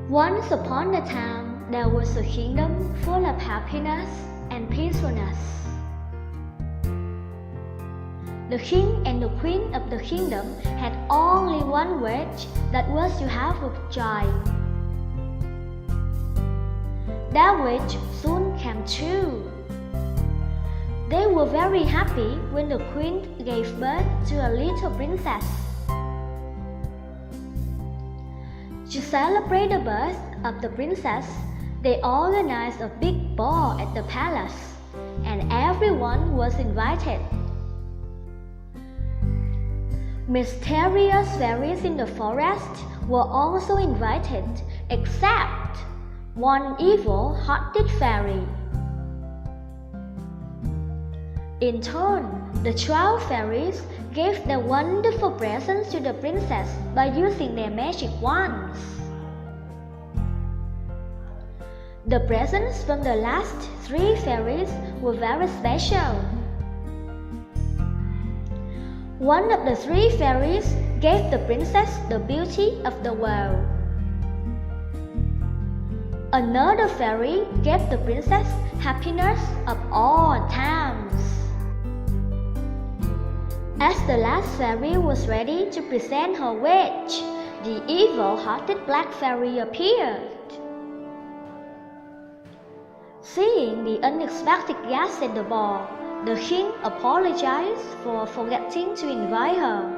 Once upon a time, there was a kingdom full of happiness and peacefulness. The king and the queen of the kingdom had only one wish, that was to have a child. That wish soon came true. They were very happy when the queen gave birth to a little princess. To celebrate the birth of the princess, they organized a big ball at the palace, and everyone was invited. Mysterious fairies in the forest were also invited, except one evil-hearted fairy. In turn, the 12 fairies gave their wonderful presents to the princess by using their magic wands. The presents from the last 3 fairies were very special. One of the 3 fairies gave the princess the beauty of the world. Another fairy gave the princess happiness of all times. As the last fairy was ready to present her wish, the evil-hearted black fairy appeared. Seeing the unexpected guest at the ball, the king apologized for forgetting to invite her.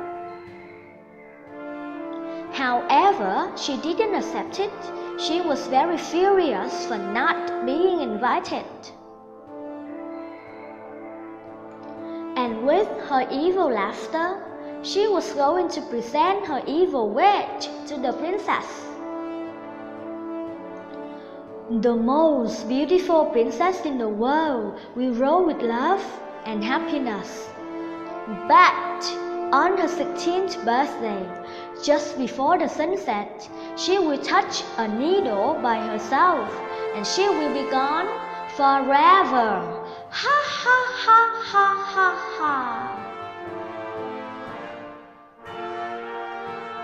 However, she didn't accept it. She was very furious for not being invited. And with her evil laughter, she was going to present her evil wish to the princess. The most beautiful princess in the world will rule with love and happiness. But on her 16th birthday, just before the sunset, she will touch a needle by herself, and she will be gone forever. Ha ha ha ha ha ha.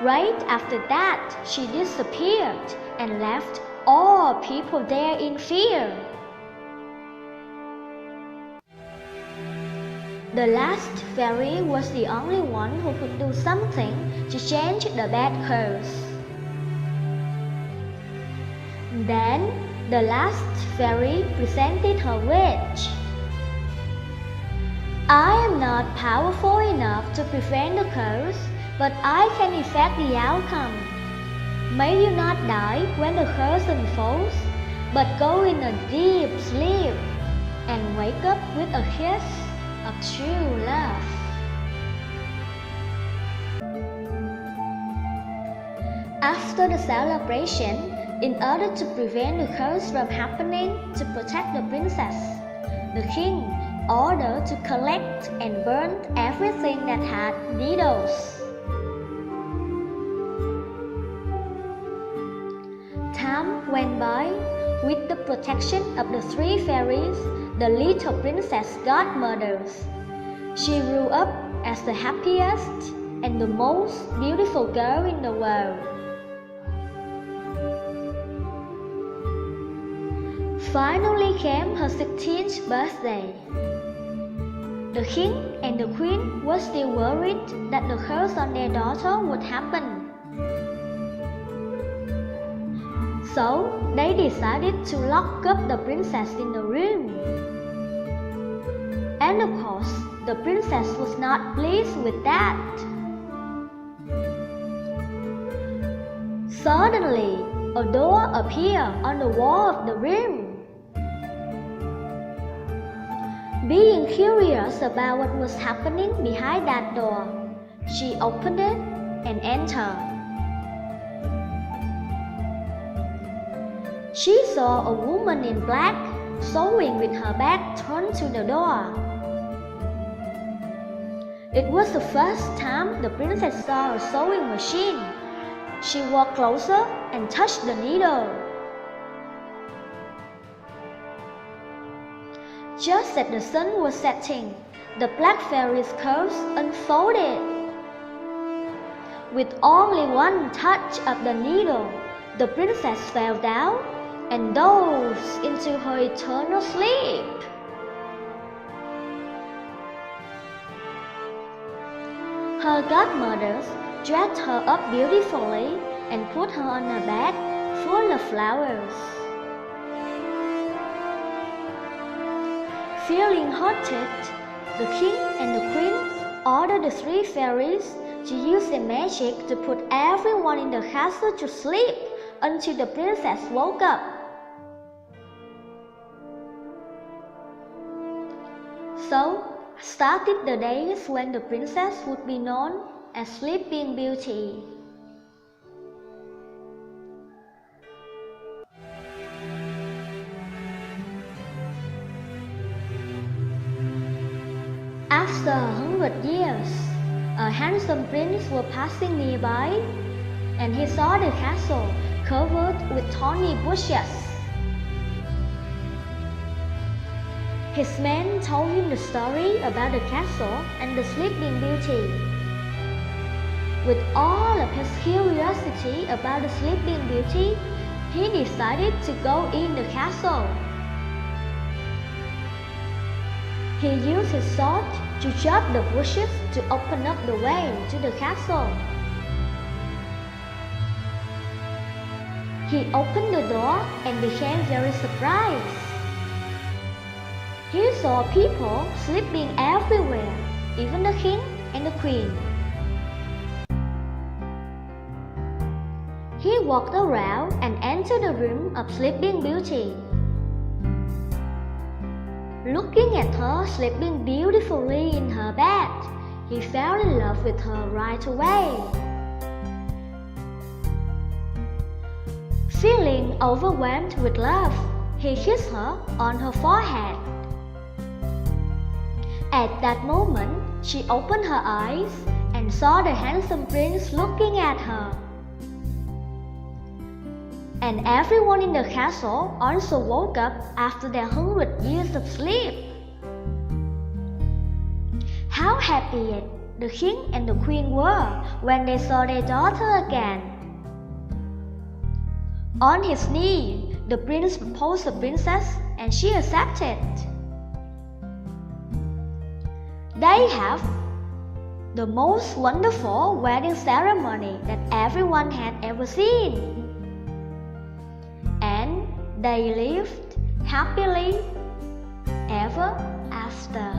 Right after that, she disappeared and left all people there in fear. The last fairy was the only one who could do something to change the bad curse. Then, the last fairy presented her wish. I am not powerful enough to prevent the curse, but I can effect the outcome. May you not die when the curse unfolds, but go in a deep sleep and wake up with a kiss of true love. After the celebration, in order to prevent the curse from happening to protect the princess, the king ordered to collect and burn everything that had needles. Time went by. With the protection of the 3 fairies, the little princess got murdered. She grew up as the happiest and the most beautiful girl in the world. Finally came her 16th birthday. The king and the queen were still worried that the curse on their daughter would happen. So, they decided to lock up the princess in the room. And of course, the princess was not pleased with that. Suddenly, a door appeared on the wall of the room. Being curious about what was happening behind that door, she opened it and entered. She saw a woman in black sewing with her back turned to the door. It was the first time the princess saw a sewing machine. She walked closer and touched the needle. Just as the sun was setting, the black fairy's curse unfolded. With only one touch of the needle, the princess fell down and dozed into her eternal sleep. Her godmothers dressed her up beautifully and put her on a bed full of flowers. Feeling haunted, the king and the queen ordered the 3 fairies to use their magic to put everyone in the castle to sleep until the princess woke up. So started the days when the princess would be known as Sleeping Beauty. After 100 years, a handsome prince was passing nearby, and he saw the castle covered with thorny bushes. His men told him the story about the castle and the Sleeping Beauty. With all of his curiosity about the Sleeping Beauty, he decided to go in the castle. He used his sword to chop the bushes to open up the way to the castle. He opened the door and became very surprised. He saw people sleeping everywhere, even the king and the queen. He walked around and entered the room of Sleeping Beauty. Looking at her sleeping beautifully in her bed, he fell in love with her right away. Feeling overwhelmed with love, he kissed her on her forehead. At that moment, she opened her eyes and saw the handsome prince looking at her. And everyone in the castle also woke up after their 100 years of sleep. How happy the king and the queen were when they saw their daughter again. On his knee, the prince proposed the princess and she accepted. They have the most wonderful wedding ceremony that everyone had ever seen. And they lived happily ever after.